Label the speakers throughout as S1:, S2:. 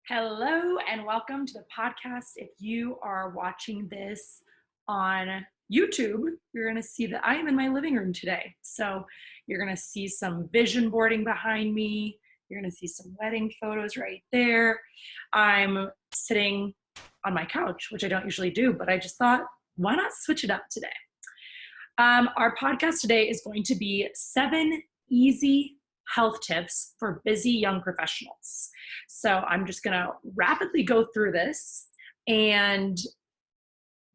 S1: Hello and welcome to the podcast. If you are watching this on YouTube, you're going to see that I am in my living room today. So you're going to see some vision boarding behind me. You're going to see some wedding photos right there. I'm sitting on my couch, which I don't usually do, but I just thought, why not switch it up today? Our podcast today is going to be 7 easy health tips for busy young professionals. So I'm just going to rapidly go through this and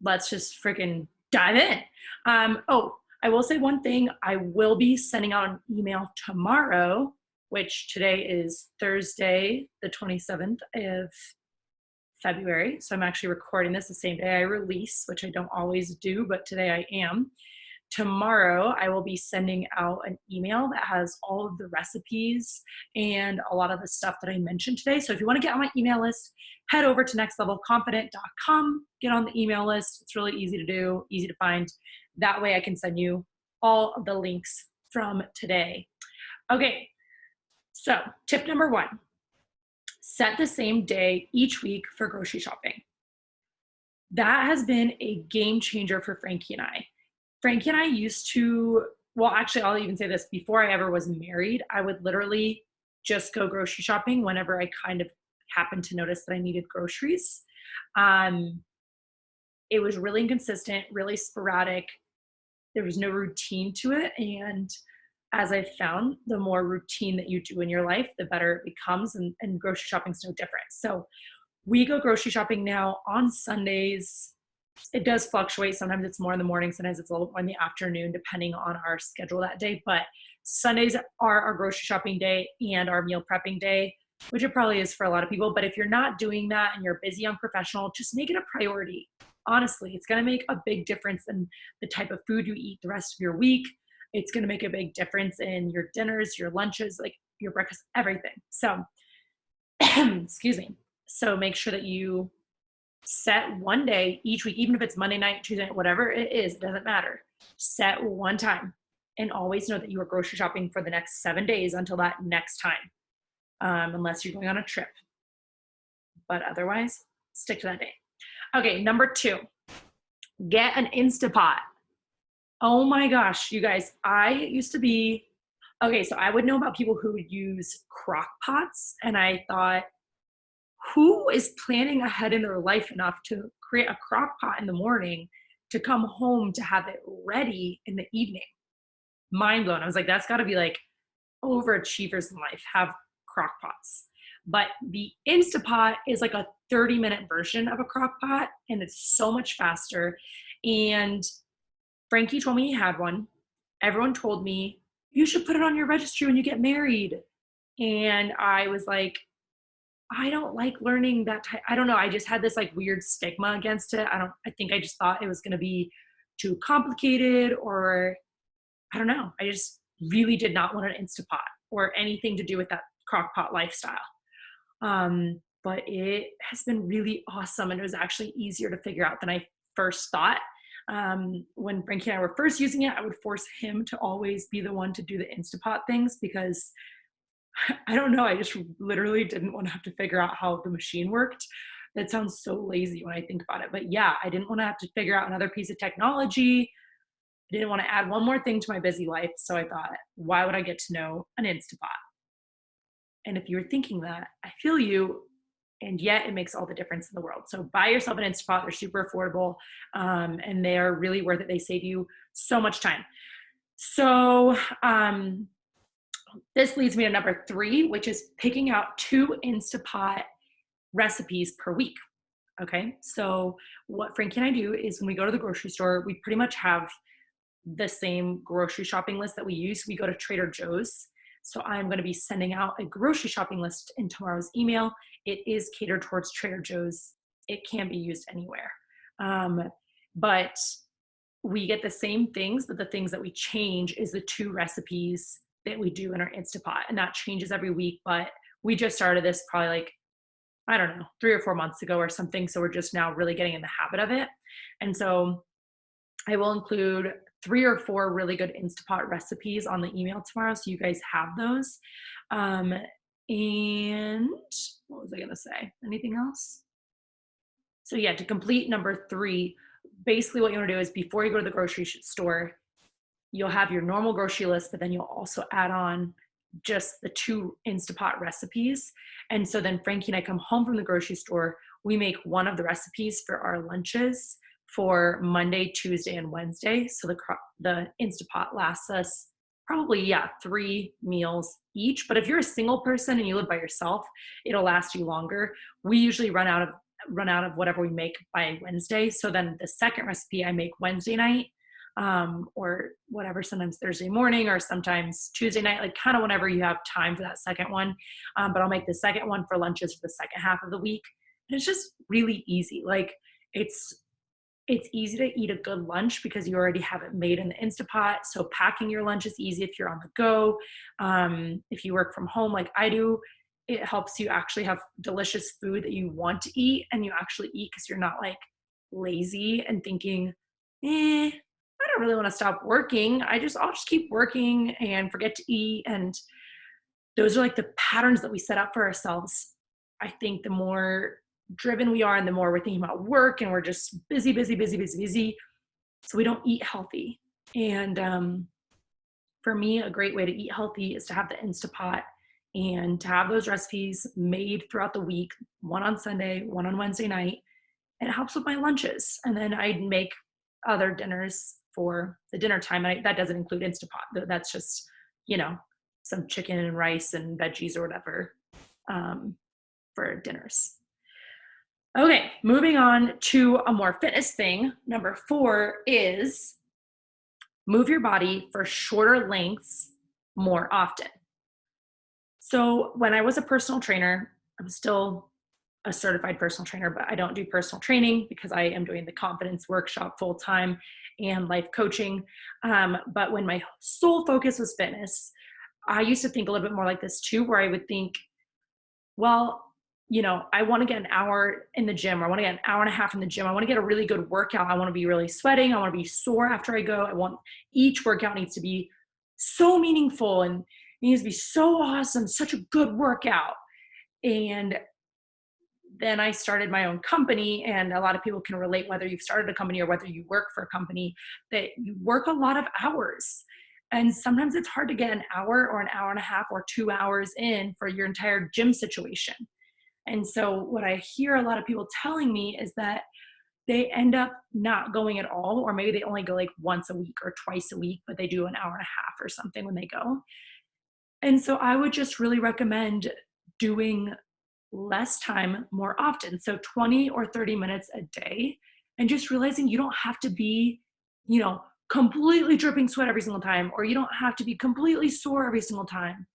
S1: let's just freaking dive in. I will say one thing. I will be sending out an email tomorrow, which today is Thursday, the 27th of February. So I'm actually recording this the same day I release, which I don't always do, but today I am. Tomorrow, I will be sending out an email that has all of the recipes and a lot of the stuff that I mentioned today. So if you want to get on my email list, head over to nextlevelconfident.com, get on the email list. It's really easy to do, easy to find. That way I can send you all of the links from today. Okay, so tip number 1, set the same day each week for grocery shopping. That has been a game changer for Frankie and I. Frankie and I used to, well, actually, I'll even say this, before I ever was married, I would literally just go grocery shopping whenever I kind of happened to notice that I needed groceries. It was really inconsistent, really sporadic. There was no routine to it. And as I found, the more routine that you do in your life, the better it becomes. And grocery shopping is no different. So we go grocery shopping now on Sundays. It does fluctuate. Sometimes it's more in the morning, sometimes it's a little more in the afternoon, depending on our schedule that day. But Sundays are our grocery shopping day and our meal prepping day, which it probably is for a lot of people. But if you're not doing that and you're a busy young professional, just make it a priority. Honestly, it's going to make a big difference in the type of food you eat the rest of your week. It's going to make a big difference in your dinners, your lunches, like your breakfast, everything. So, excuse me. So make sure that you set one day each week, even if it's Monday night, Tuesday night, whatever it is, it doesn't matter. Set one time and always know that you are grocery shopping for the next 7 days until that next time, unless you're going on a trip. But otherwise, stick to that day. Okay, number 2, get an Instapot. Oh my gosh, you guys, I used to be, okay, so I would know about people who would use crock pots, and I thought, who is planning ahead in their life enough to create a crock pot in the morning to come home to have it ready in the evening? Mind blown. I was like, that's got to be like overachievers in life have crock pots. But the Instapot is like a 30-minute version of a crock pot, and it's so much faster. And Frankie told me he had one. Everyone told me, you should put it on your registry when you get married. And I was like, I don't like learning that type. I don't know. I just had this like weird stigma against it. I think I just thought it was going to be too complicated, or I don't know. I just really did not want an Instapot or anything to do with that crock pot lifestyle. But it has been really awesome. And it was actually easier to figure out than I first thought. When Frankie and I were first using it, I would force him to always be the one to do the Instapot things because I don't know. I just literally didn't want to have to figure out how the machine worked. That sounds so lazy when I think about it. But yeah, I didn't want to have to figure out another piece of technology. I didn't want to add one more thing to my busy life. So I thought, why would I get to know an Instapot? And if you were thinking that, I feel you. And yet it makes all the difference in the world. So buy yourself an Instapot. They're super affordable, and they're really worth it. They save you so much time. So, this leads me to number 3, which is picking out 2 Instapot recipes per week. Okay, so what Frankie and I do is when we go to the grocery store, we pretty much have the same grocery shopping list that we use. We go to Trader Joe's. So I'm going to be sending out a grocery shopping list in tomorrow's email. It is catered towards Trader Joe's. It can be used anywhere. But we get the same things, but the things that we change is the 2 recipes that we do in our Instapot, and that changes every week. But we just started this probably like, I don't know, 3 or 4 months ago or something. So we're just now really getting in the habit of it. And so I will include 3 or 4 really good Instapot recipes on the email tomorrow, so you guys have those. And What was I going to say? Anything else? So yeah, to complete number 3, basically what you want to do is before you go to the grocery store, you'll have your normal grocery list, but then you'll also add on just the 2 Instapot recipes. And so then Frankie and I come home from the grocery store, we make one of the recipes for our lunches for Monday, Tuesday, and Wednesday. So the Instapot lasts us probably, yeah, 3 meals each. But if you're a single person and you live by yourself, it'll last you longer. We usually run out of whatever we make by Wednesday. So then the second recipe I make Wednesday night, or whatever, sometimes Thursday morning or sometimes Tuesday night, like kind of whenever you have time for that second one. But I'll make the second one for lunches for the second half of the week. And it's just really easy. Like it's easy to eat a good lunch because you already have it made in the Instapot. So packing your lunch is easy if you're on the go. If you work from home like I do, it helps you actually have delicious food that you want to eat and you actually eat because you're not like lazy and thinking, I don't really want to stop working. I'll just keep working and forget to eat. And those are like the patterns that we set up for ourselves. I think the more driven we are and the more we're thinking about work and we're just busy, busy, busy, busy, busy. So we don't eat healthy. And for me, a great way to eat healthy is to have the Instapot and to have those recipes made throughout the week, one on Sunday, one on Wednesday night. And it helps with my lunches. And then I'd make other dinners for the dinner time. And that doesn't include Instapot. That's just, some chicken and rice and veggies or whatever for dinners. Okay, moving on to a more fitness thing. Number 4 is move your body for shorter lengths more often. So when I was a personal trainer, I'm still a certified personal trainer, but I don't do personal training because I am doing the confidence workshop full time and life coaching. But when my sole focus was fitness, I used to think a little bit more like this too, where I would think, well, I want to get an hour in the gym, or I want to get an hour and a half in the gym. I want to get a really good workout. I want to be really sweating. I want to be sore after I go. Each workout needs to be so meaningful and it needs to be so awesome, such a good workout. And then I started my own company, and a lot of people can relate, whether you've started a company or whether you work for a company, that you work a lot of hours. And sometimes it's hard to get an hour or an hour and a half or 2 hours in for your entire gym situation. And so what I hear a lot of people telling me is that they end up not going at all, or maybe they only go like once a week or twice a week, but they do an hour and a half or something when they go. And so I would just really recommend doing less time more often. So 20 or 30 minutes a day, and just realizing you don't have to be, completely dripping sweat every single time, or you don't have to be completely sore every single time.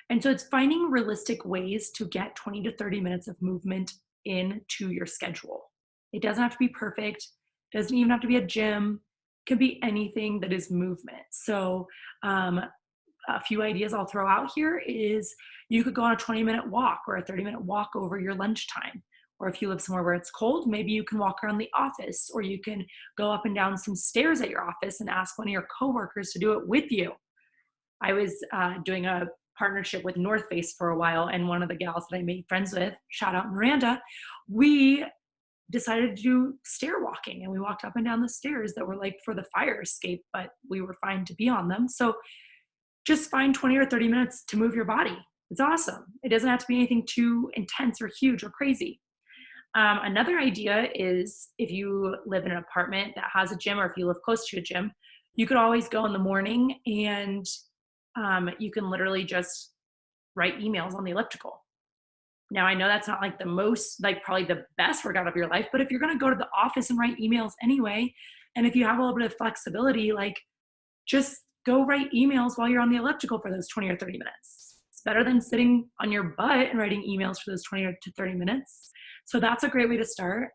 S1: And so it's finding realistic ways to get 20 to 30 minutes of movement into your schedule. It doesn't have to be perfect. It doesn't even have to be a gym. It could be anything that is movement. So a few ideas I'll throw out here is you could go on a 20-minute walk or a 30-minute walk over your lunchtime. Or if you live somewhere where it's cold, maybe you can walk around the office, or you can go up and down some stairs at your office and ask one of your coworkers to do it with you. I was doing a partnership with North Face for a while, and one of the gals that I made friends with, shout out Miranda, we decided to do stair walking, and we walked up and down the stairs that were like for the fire escape, but we were fine to be on them. So just find 20 or 30 minutes to move your body. It's awesome. It doesn't have to be anything too intense or huge or crazy. Another idea is if you live in an apartment that has a gym, or if you live close to a gym, you could always go in the morning and you can literally just write emails on the elliptical. Now, I know that's not like the most, like probably the best workout of your life, but if you're going to go to the office and write emails anyway, and if you have a little bit of flexibility, like just go write emails while you're on the elliptical for those 20 or 30 minutes. It's better than sitting on your butt and writing emails for those 20 to 30 minutes. So that's a great way to start.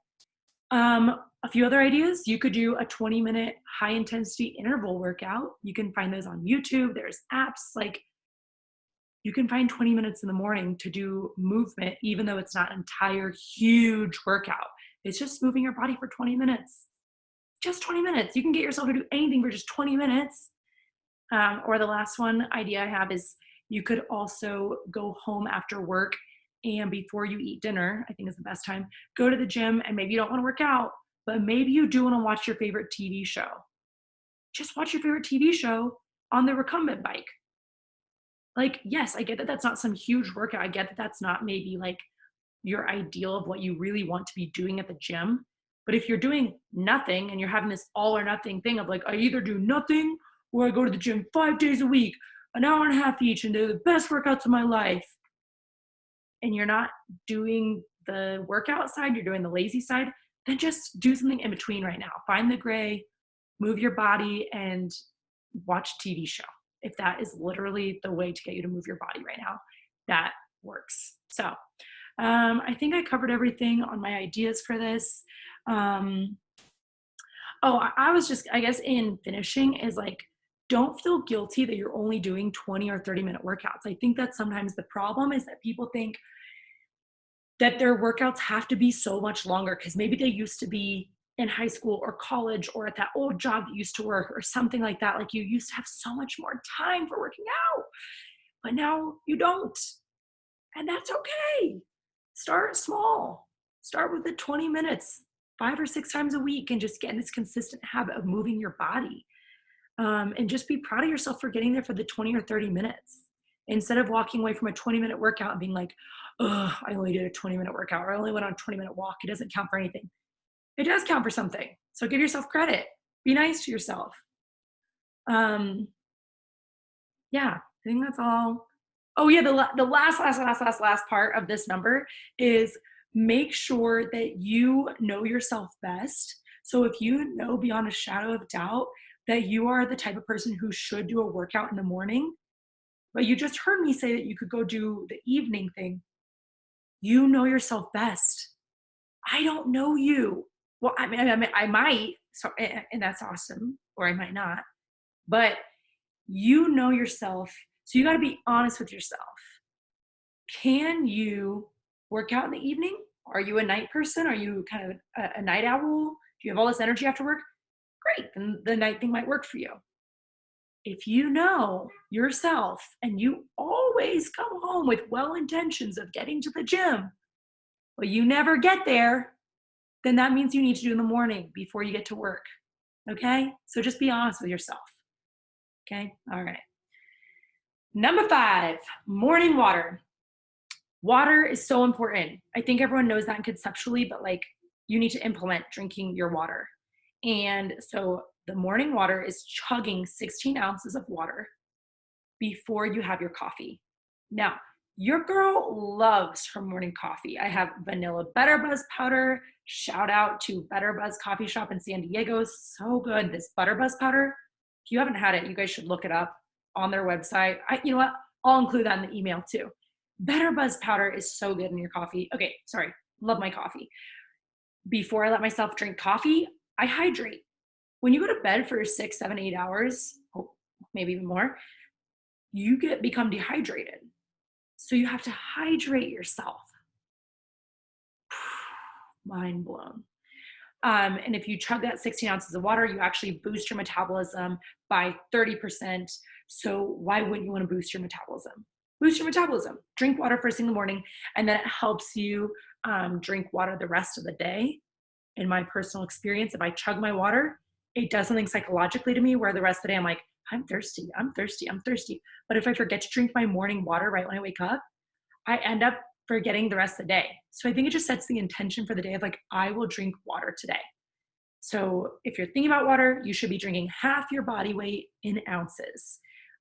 S1: A few other ideas, you could do a 20-minute high intensity interval workout. You can find those on YouTube. There's apps, like you can find 20 minutes in the morning to do movement, even though it's not an entire huge workout. It's just moving your body for 20 minutes. Just 20 minutes. You can get yourself to do anything for just 20 minutes. Or the last one idea I have is You could also go home after work and before you eat dinner, I think is the best time, go to the gym and maybe you don't want to work out, but maybe you do want to watch your favorite TV show. Just watch your favorite TV show on the recumbent bike. Like, yes, I get that that's not some huge workout. I get that that's not maybe like your ideal of what you really want to be doing at the gym. But if you're doing nothing and you're having this all or nothing thing of like, I either do nothing or I go to the gym 5 days a week, an hour and a half each, and do the best workouts of my life, and you're not doing the workout side, you're doing the lazy side, then just do something in between right now. Find the gray, move your body, and watch a TV show. If that is literally the way to get you to move your body right now, that works. So I think I covered everything on my ideas for this. I was just, I guess, in finishing is like, don't feel guilty that you're only doing 20 or 30-minute workouts. I think that sometimes the problem is that people think that their workouts have to be so much longer because maybe they used to be in high school or college or at that old job that you used to work or something like that. Like you used to have so much more time for working out, but now you don't. And that's okay. Start small. Start with the 20 minutes, 5 or 6 times a week, and just get in this consistent habit of moving your body. And just be proud of yourself for getting there for the 20 or 30 minutes. Instead of walking away from a 20-minute workout and being like, oh, I only did a 20-minute workout, or I only went on a 20-minute walk. It doesn't count for anything. It does count for something. So give yourself credit. Be nice to yourself. Um, yeah, I think that's all. Oh yeah, the last part of this number is make sure that you know yourself best. So if you know beyond a shadow of doubt that you are the type of person who should do a workout in the morning, but you just heard me say that you could go do the evening thing, you know yourself best. I don't know you. Well, I mean, I might, so, and that's awesome, or I might not, but you know yourself. So you got to be honest with yourself. Can you work out in the evening? Are you a night person? Are you kind of a night owl? Do you have all this energy after work? Great, then the night thing might work for you. If you know yourself and you always come home with well intentions of getting to the gym, but you never get there, then that means you need to do in the morning before you get to work. Okay? So just be honest with yourself. Okay? All right. Number 5, morning water. Water is so important. I think everyone knows that conceptually, but like you need to implement drinking your water. And so the morning water is chugging 16 ounces of water before you have your coffee. Now, your girl loves her morning coffee. I have vanilla Better Buzz powder. Shout out to Better Buzz Coffee Shop in San Diego. So good. This Butter Buzz powder. If you haven't had it, you guys should look it up on their website. You know what? I'll include that in the email too. Better Buzz powder is so good in your coffee. Okay, sorry. Love my coffee. Before I let myself drink coffee, I hydrate. When you go to bed for 6, 7, 8 hours, maybe even more, you become dehydrated. So you have to hydrate yourself. Mind blown. And if you chug that 16 ounces of water, you actually boost your metabolism by 30%. So why wouldn't you want to boost your metabolism? Boost your metabolism. Drink water first thing in the morning, and then it helps you drink water the rest of the day. In my personal experience, if I chug my water, it does something psychologically to me where the rest of the day I'm like, I'm thirsty, I'm thirsty, I'm thirsty. But if I forget to drink my morning water right when I wake up, I end up forgetting the rest of the day. So I think it just sets the intention for the day of like, I will drink water today. So if you're thinking about water, you should be drinking half your body weight in ounces.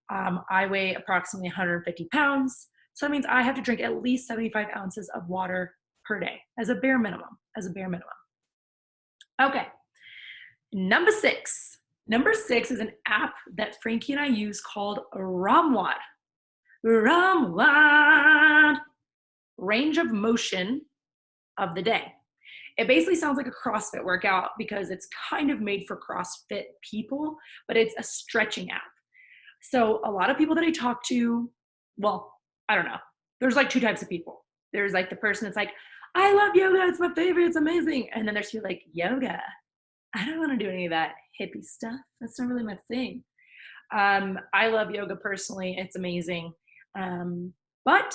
S1: I weigh approximately 150 pounds. So that means I have to drink at least 75 ounces of water per day as a bare minimum, Okay. Number 6. Number 6 is an app that Frankie and I use called Ramwad. Ramwad. Range of motion of the day. It basically sounds like a CrossFit workout because it's kind of made for CrossFit people, but it's a stretching app. So a lot of people that I talk to, well, I don't know. There's like 2 types of people. There's like the person that's like, I love yoga, it's my favorite, it's amazing. And then there's people like, yoga, I don't want to do any of that hippie stuff. That's not really my thing. I love yoga personally. It's amazing. But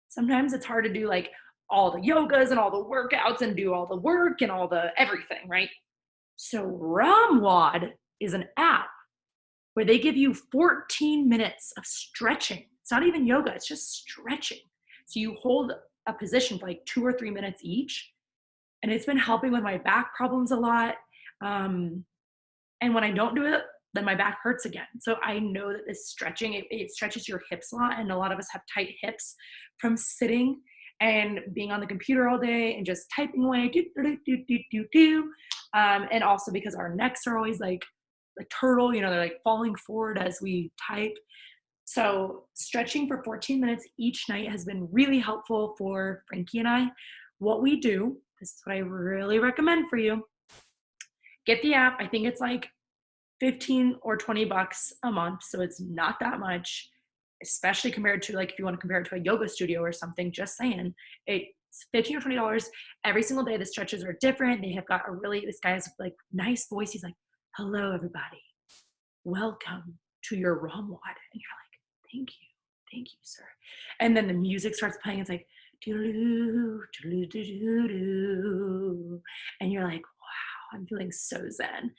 S1: sometimes it's hard to do like all the yogas and all the workouts and do all the work and all the everything, right? So Ramwad is an app where they give you 14 minutes of stretching. It's not even yoga, it's just stretching. So you hold a position for like 2 or 3 minutes each. And it's been helping with my back problems a lot. Um, and when I don't do it, then my back hurts again. So I know that this stretching, it stretches your hips a lot. And a lot of us have tight hips from sitting and being on the computer all day and just typing away, do, do, do, do, do, do. And also because our necks are always like a turtle, you know, they're like falling forward as we type. So stretching for 14 minutes each night has been really helpful for Frankie and I. What we do, this is what I really recommend for you. Get the app. I think it's like 15 or 20 bucks a month. So it's not that much, especially compared to like if you want to compare it to a yoga studio or something, just saying. It's 15 or $20 every single day. The stretches are different. They have got this guy has like nice voice. He's like, hello, everybody. Welcome to your Ramwad. And you're like, thank you, sir. And then the music starts playing. It's like, doo-doo, doo-doo-doo-doo. And you're like, wow, I'm feeling so zen.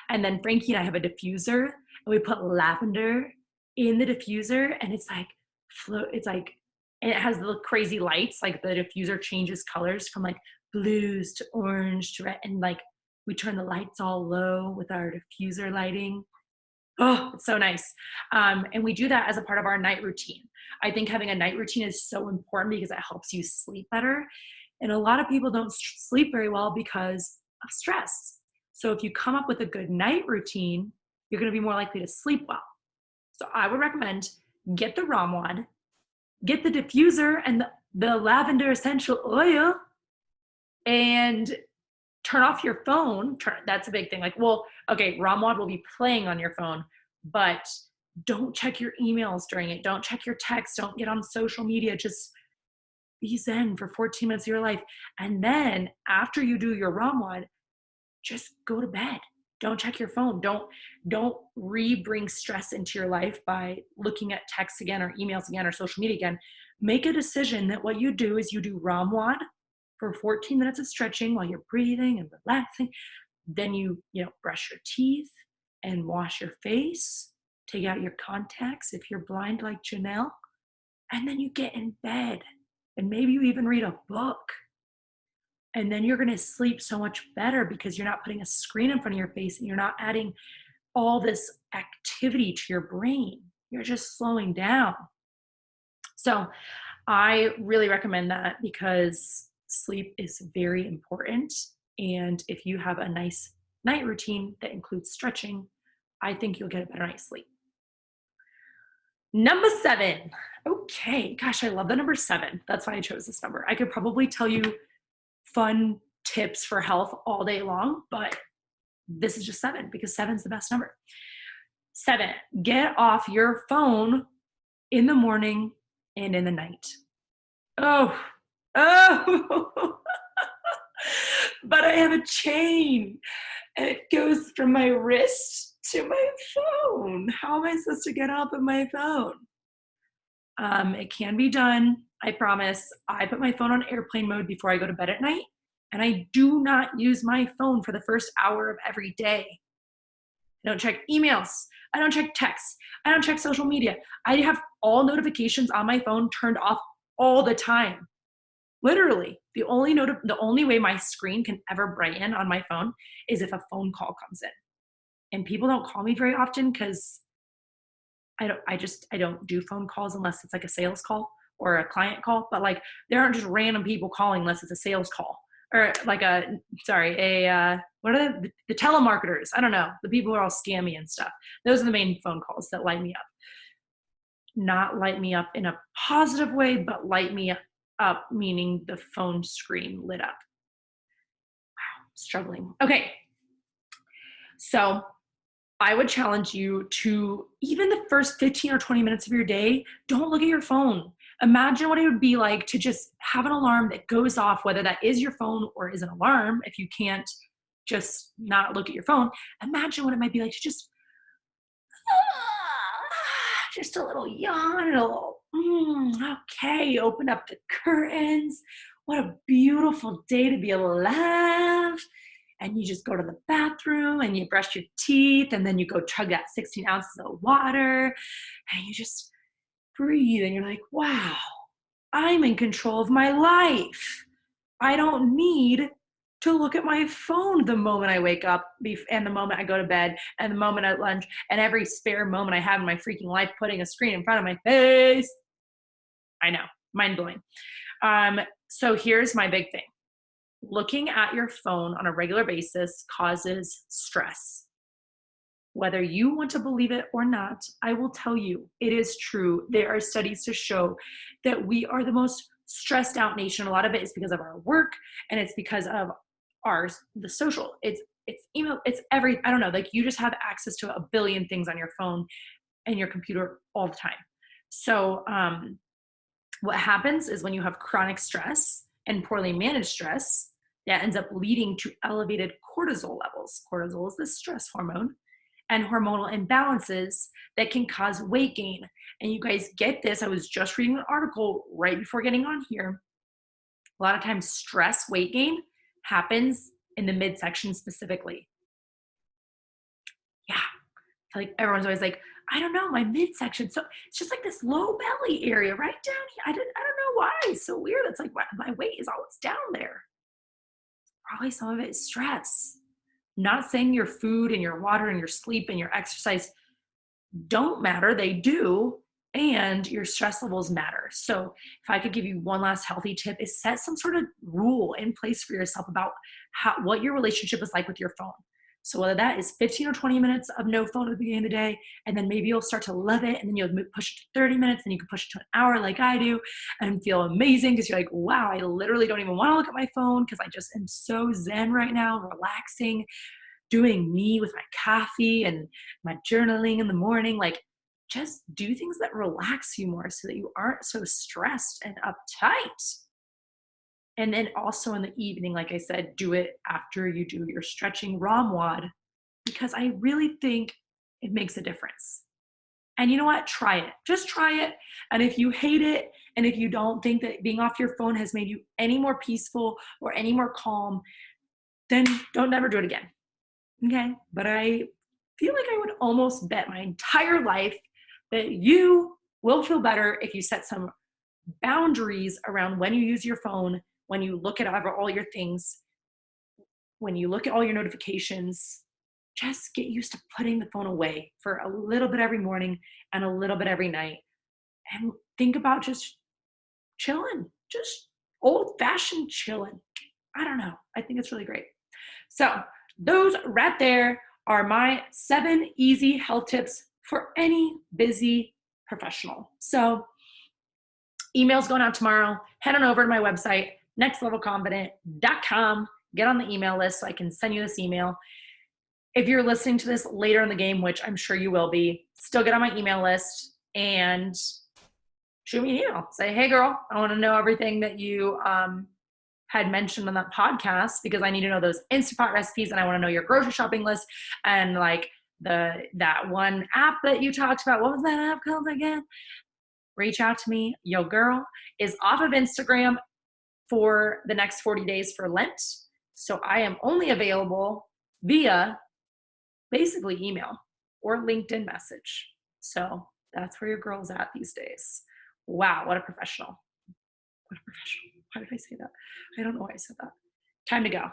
S1: And then Frankie and I have a diffuser, and we put lavender in the diffuser, and it's like, and it has the crazy lights, like the diffuser changes colors from like blues to orange to red, and like we turn the lights all low with our diffuser lighting. Oh, it's so nice. And we do that as a part of our night routine. I think having a night routine is so important because it helps you sleep better. And a lot of people don't sleep very well because of stress. So if you come up with a good night routine, you're going to be more likely to sleep well. So I would recommend get the Ramwad, get the diffuser and the lavender essential oil, and turn off your phone. That's a big thing. Like, well, okay, Ramwad will be playing on your phone, but don't check your emails during it. Don't check your texts. Don't get on social media. Just be zen for 14 minutes of your life. And then after you do your Ramwad, just go to bed. Don't check your phone. Don't bring stress into your life by looking at texts again or emails again or social media again. Make a decision that what you do is you do Ramwad for 14 minutes of stretching while you're breathing and relaxing. Then you brush your teeth and wash your face, take out your contacts if you're blind like Janelle, and then you get in bed and maybe you even read a book. And then you're going to sleep so much better because you're not putting a screen in front of your face and you're not adding all this activity to your brain. You're just slowing down. So I really recommend that because sleep is very important. And if you have a nice night routine that includes stretching, I think you'll get a better night's sleep. Number 7. Okay. Gosh, I love the number 7. That's why I chose this number. I could probably tell you fun tips for health all day long, but this is just 7 because 7 is the best number. 7, get off your phone in the morning and in the night. Oh, but I have a chain and it goes from my wrist to my phone. How am I supposed to get off of my phone? It can be done. I promise. I put my phone on airplane mode before I go to bed at night, and I do not use my phone for the first hour of every day. I don't check emails. I don't check texts. I don't check social media. I have all notifications on my phone turned off all the time. Literally, the only way my screen can ever brighten on my phone is if a phone call comes in. And people don't call me very often because I don't do phone calls unless it's like a sales call or a client call. But like there aren't just random people calling unless it's a sales call or like what are the telemarketers? I don't know. The people who are all scammy and stuff. Those are the main phone calls that light me up. Not light me up in a positive way, but light me up meaning the phone screen lit up. Wow, struggling. Okay. So I would challenge you to, even the first 15 or 20 minutes of your day, don't look at your phone. Imagine what it would be like to just have an alarm that goes off, whether that is your phone or is an alarm. If you can't just not look at your phone, imagine what it might be like to just a little yawn and a little Okay, open up the curtains. What a beautiful day to be alive. And you just go to the bathroom and you brush your teeth, and then you go chug that 16 ounces of water, and you just breathe, and you're like, wow, I'm in control of my life. I don't need to look at my phone the moment I wake up and the moment I go to bed and the moment at lunch and every spare moment I have in my freaking life putting a screen in front of my face. I know, mind blowing. So here's my big thing. Looking at your phone on a regular basis causes stress. Whether you want to believe it or not, I will tell you it is true. There are studies to show that we are the most stressed out nation. A lot of it is because of our work, and it's because of the social. It's email, it's every, I don't know, like you just have access to a billion things on your phone and your computer all the time. So what happens is when you have chronic stress and poorly managed stress, that ends up leading to elevated cortisol levels. Cortisol is the stress hormone, and hormonal imbalances that can cause weight gain. And you guys get this. I was just reading an article right before getting on here. A lot of times, stress weight gain happens in the midsection specifically. Yeah. Like everyone's always like, I don't know, my midsection. So it's just like this low belly area right down here. I don't know why. It's so weird. It's like my weight is always down there. Probably some of it is stress. Not saying your food and your water and your sleep and your exercise don't matter, they do, and your stress levels matter. So if I could give you one last healthy tip, is set some sort of rule in place for yourself about what your relationship is like with your phone. So whether that is 15 or 20 minutes of no phone at the beginning of the day, and then maybe you'll start to love it, and then you'll push it to 30 minutes, and you can push it to an hour like I do, and feel amazing because you're like, wow, I literally don't even want to look at my phone because I just am so zen right now, relaxing, doing me with my coffee and my journaling in the morning. Like, just do things that relax you more so that you aren't so stressed and uptight. And then also in the evening, like I said, do it after you do your stretching ROM WOD, because I really think it makes a difference. And you know what? Try it. Just try it. And if you hate it, and if you don't think that being off your phone has made you any more peaceful or any more calm, then don't never do it again. Okay. But I feel like I would almost bet my entire life that you will feel better if you set some boundaries around when you use your phone, when you look at all your things, when you look at all your notifications. Just get used to putting the phone away for a little bit every morning and a little bit every night. And think about just chilling, just old fashioned chilling. I don't know. I think it's really great. So, those right there are my 7 easy health tips for any busy professional. So, email's going out tomorrow. Head on over to my website, nextlevelconfident.com. Get on the email list so I can send you this email. If you're listening to this later in the game, which I'm sure you will be, still get on my email list and shoot me an email. Say, hey girl, I want to know everything that you had mentioned on that podcast, because I need to know those Instapot recipes, and I want to know your grocery shopping list, and like that one app that you talked about. What was that app called again? Reach out to me. Yo girl is off of Instagram for the next 40 days for Lent. So I am only available via basically email or LinkedIn message. So that's where your girl's at these days. Wow, what a professional. What a professional. Why did I say that? I don't know why I said that. Time to go.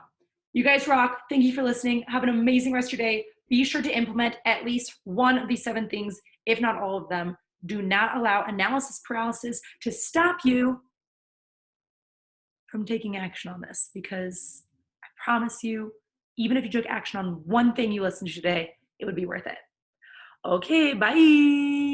S1: You guys rock. Thank you for listening. Have an amazing rest of your day. Be sure to implement at least one of these 7 things, if not all of them. Do not allow analysis paralysis to stop you from taking action on this, because I promise you, even if you took action on one thing you listened to today, it would be worth it. Okay, bye.